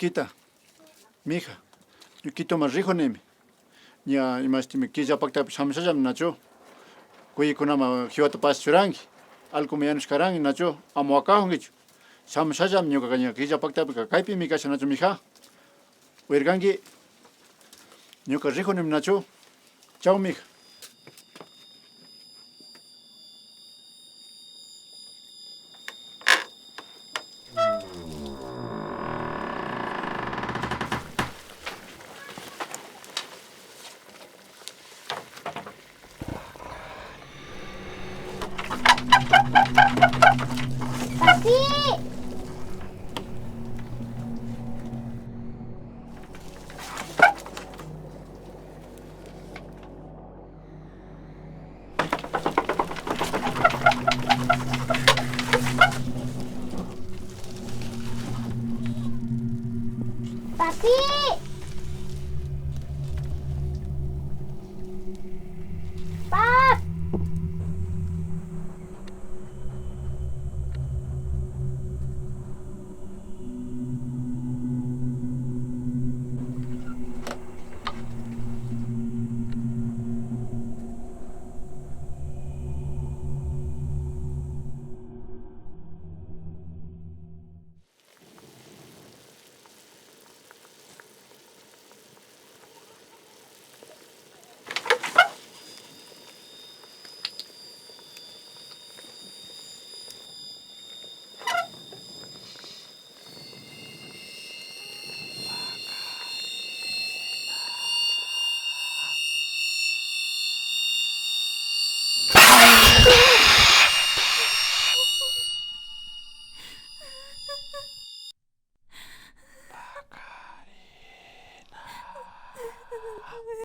Nikita, mija, Nikito más rico nemi. Ya imastimi killapakta shamshajam nacho. Kuykunama hiwata paschurangi. Algo me yanushkarangi nacho. Amo akahongichu. Shamshajam ñuka ña killapakta kaypi mikasha nacho mija. Wirgangi ñuka rico nemi nacho. Chao mija.